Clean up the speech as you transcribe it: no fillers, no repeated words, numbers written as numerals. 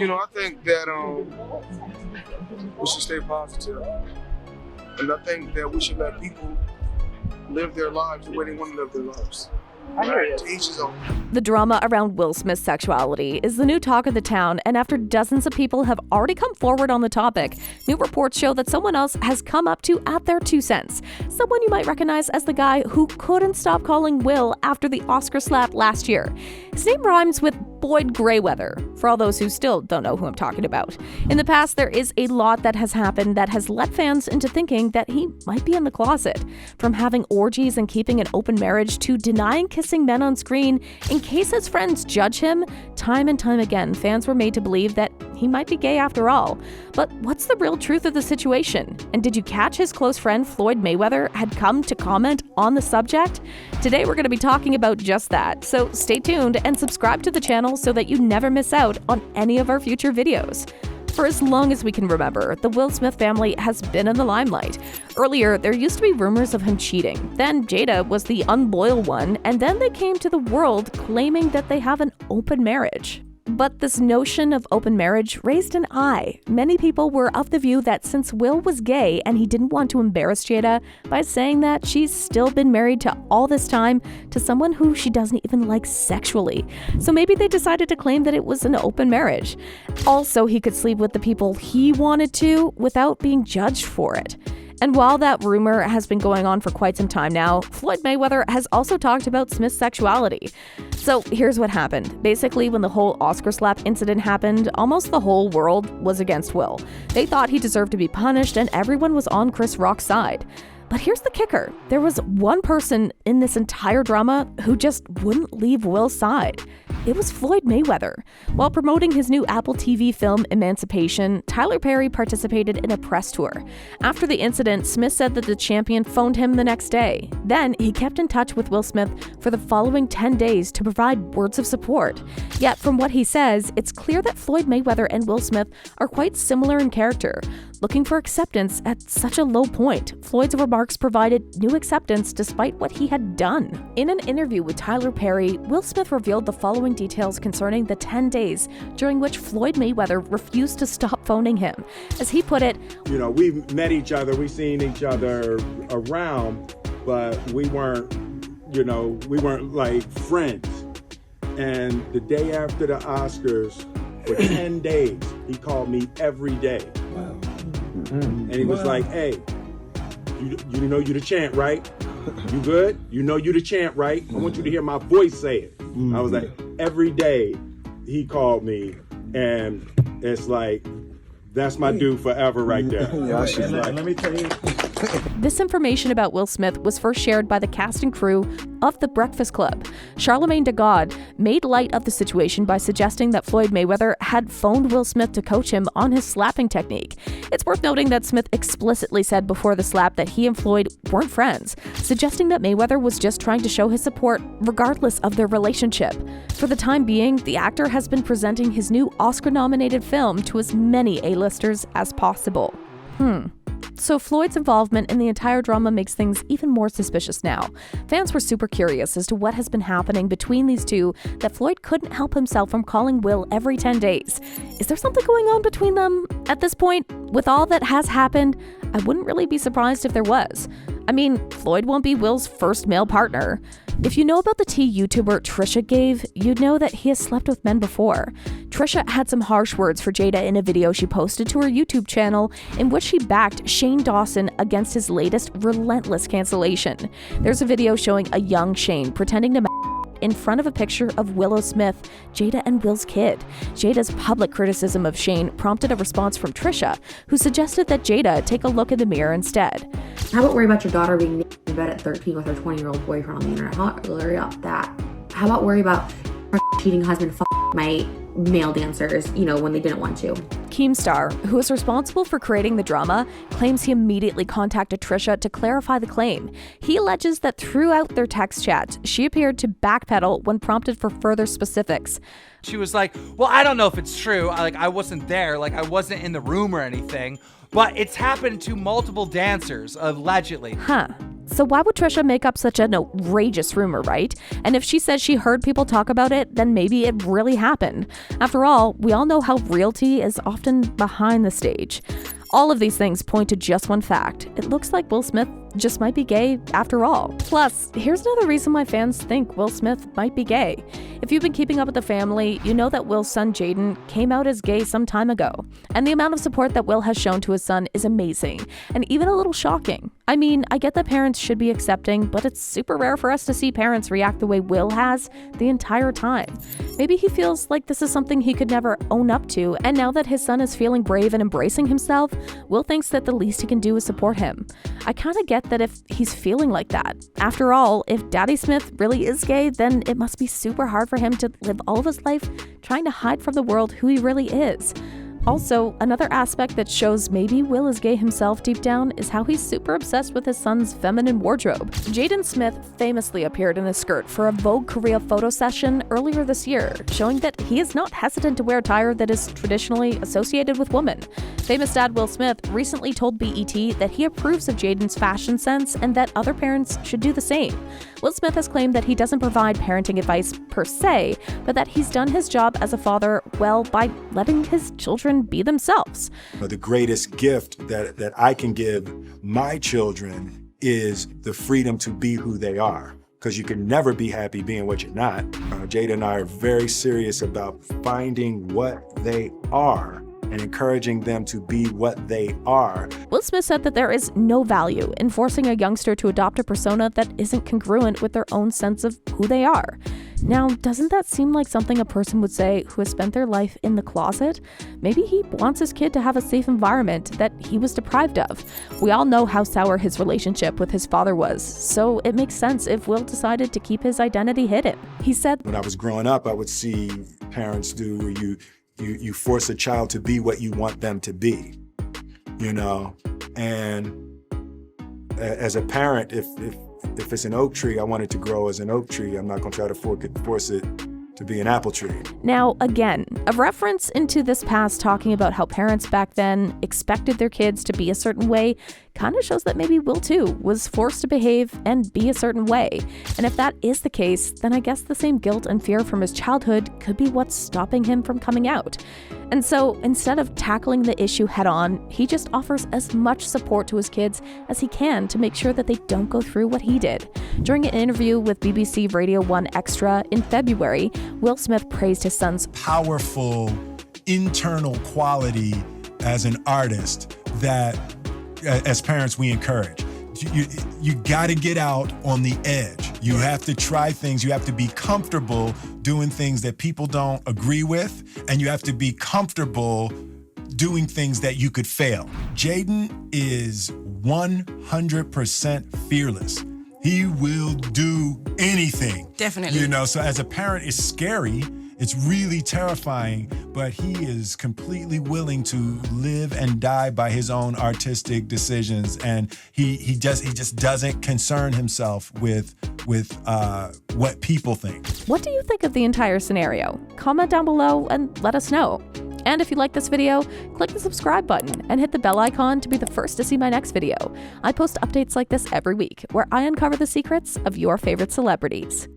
I think that we should stay positive, and I think that we should let people live their lives the way they want to live their lives. I hear you. To each his own. The drama around Will Smith's sexuality is the new talk of the town, and after dozens of people have already come forward on the topic, new reports show that someone else has come up to add their 2 cents. Someone you might recognize as the guy who couldn't stop calling Will after the Oscar slap last year. His name rhymes with Floyd Mayweather, for all those who still don't know who I'm talking about. In the past, there is a lot that has happened that has led fans into thinking that he might be in the closet. From having orgies and keeping an open marriage to denying kissing men on screen in case his friends judge him, time and time again, fans were made to believe that he might be gay after all. But what's the real truth of the situation? And did you catch his close friend Floyd Mayweather had come to comment on the subject? Today we're going to be talking about just that, so stay tuned and subscribe to the channel so that you never miss out on any of our future videos. For as long as we can remember, the Will Smith family has been in the limelight. Earlier, there used to be rumors of him cheating. Then Jada was the unloyal one, and then they came to the world claiming that they have an open marriage. But this notion of open marriage raised an eye. Many people were of the view that since Will was gay and he didn't want to embarrass Jada by saying that she's still been married to all this time to someone who she doesn't even like sexually. So maybe they decided to claim that it was an open marriage. Also, he could sleep with the people he wanted to without being judged for it. And while that rumor has been going on for quite some time now, Floyd Mayweather has also talked about Smith's sexuality. So here's what happened. Basically, when the whole Oscar slap incident happened, almost the whole world was against Will. They thought he deserved to be punished, and everyone was on Chris Rock's side. But here's the kicker. There was one person in this entire drama who just wouldn't leave Will's side. It was Floyd Mayweather. While promoting his new Apple TV film Emancipation, Tyler Perry participated in a press tour. After the incident, Smith said that the champion phoned him the next day. Then he kept in touch with Will Smith for the following 10 days to provide words of support. Yet from what he says, it's clear that Floyd Mayweather and Will Smith are quite similar in character. Looking for acceptance at such a low point, Floyd's remarks provided new acceptance despite what he had done. In an interview with Tyler Perry, Will Smith revealed the following details concerning the 10 days during which Floyd Mayweather refused to stop phoning him. As he put it, we've met each other, we've seen each other around, but we weren't like friends. And the day after the Oscars, for 10 days, he called me every day. Wow. And he was like, hey, you know you the champ, right? You good? You know you the champ, right? I want you to hear my voice say it. I was like, every day he called me, and it's like, that's my dude forever right there. Let me tell you. This information about Will Smith was first shared by the cast and crew of The Breakfast Club. Charlemagne de God made light of the situation by suggesting that Floyd Mayweather had phoned Will Smith to coach him on his slapping technique. It's worth noting that Smith explicitly said before the slap that he and Floyd weren't friends, suggesting that Mayweather was just trying to show his support regardless of their relationship. For the time being, the actor has been presenting his new Oscar-nominated film to as many A-listers as possible. So Floyd's involvement in the entire drama makes things even more suspicious now. Fans were super curious as to what has been happening between these two that Floyd couldn't help himself from calling Will every 10 days. Is there something going on between them? At this point, with all that has happened, I wouldn't really be surprised if there was. I mean, Floyd won't be Will's first male partner. If you know about the tea YouTuber Trisha gave, you'd know that he has slept with men before. Trisha had some harsh words for Jada in a video she posted to her YouTube channel in which she backed Shane Dawson against his latest relentless cancellation. There's a video showing a young Shane pretending to in front of a picture of Willow Smith, Jada and Will's kid. Jada's public criticism of Shane prompted a response from Trisha, who suggested that Jada take a look in the mirror instead. How about worry about your daughter being naked in bed at 13 with her 20-year-old boyfriend on the internet? How about worry about that? How about worry about her cheating husband my male dancers, when they didn't want to? Keemstar, who is responsible for creating the drama, claims he immediately contacted Trisha to clarify the claim. He alleges that throughout their text chats, she appeared to backpedal when prompted for further specifics. She was like, well, I don't know if it's true. I wasn't there. I wasn't in the room or anything. But it's happened to multiple dancers, allegedly. So why would Trisha make up such an outrageous rumor, right? And if she says she heard people talk about it, then maybe it really happened. After all, we all know how realty is often behind the stage. All of these things point to just one fact. It looks like Will Smith just might be gay after all. Plus, here's another reason why fans think Will Smith might be gay. If you've been keeping up with the family, you know that Will's son Jaden came out as gay some time ago. And the amount of support that Will has shown to his son is amazing, and even a little shocking. I mean, I get that parents should be accepting, but it's super rare for us to see parents react the way Will has the entire time. Maybe he feels like this is something he could never own up to, and now that his son is feeling brave and embracing himself, Will thinks that the least he can do is support him. I kind of get that if he's feeling like that. After all, if Daddy Smith really is gay, then it must be super hard for him to live all of his life trying to hide from the world who he really is. Also, another aspect that shows maybe Will is gay himself deep down is how he's super obsessed with his son's feminine wardrobe. Jaden Smith famously appeared in a skirt for a Vogue Korea photo session earlier this year, showing that he is not hesitant to wear attire that is traditionally associated with women. Famous dad Will Smith recently told BET that he approves of Jaden's fashion sense and that other parents should do the same. Will Smith has claimed that he doesn't provide parenting advice per se, but that he's done his job as a father well by letting his children be themselves. The greatest gift that I can give my children is the freedom to be who they are, because you can never be happy being what you're not. Jada and I are very serious about finding what they are and encouraging them to be what they are. Will Smith said that there is no value in forcing a youngster to adopt a persona that isn't congruent with their own sense of who they are. Now, doesn't that seem like something a person would say who has spent their life in the closet? Maybe he wants his kid to have a safe environment that he was deprived of. We all know how sour his relationship with his father was, so it makes sense if Will decided to keep his identity hidden. He said, "When I was growing up, I would see parents do where you force a child to be what you want them to be, you know? And as a parent, if it's an oak tree, I want it to grow as an oak tree. I'm not gonna try to force it to be an apple tree." Now, again, a reference into this past talking about how parents back then expected their kids to be a certain way kind of shows that maybe Will too was forced to behave and be a certain way. And if that is the case, then I guess the same guilt and fear from his childhood could be what's stopping him from coming out. And so instead of tackling the issue head on, he just offers as much support to his kids as he can to make sure that they don't go through what he did. During an interview with BBC Radio 1 Extra in February, Will Smith praised his son's powerful internal quality as an artist that, as parents, we encourage. You got to get out on the edge. You have to try things. You have to be comfortable doing things that people don't agree with, and you have to be comfortable doing things that you could fail. Jaden is 100% fearless. He will do anything. Definitely. You know, so as a parent, it's scary. It's really terrifying, but he is completely willing to live and die by his own artistic decisions, and he just doesn't concern himself with what people think. What do you think of the entire scenario? Comment down below and let us know. And if you like this video, click the subscribe button and hit the bell icon to be the first to see my next video. I post updates like this every week, where I uncover the secrets of your favorite celebrities.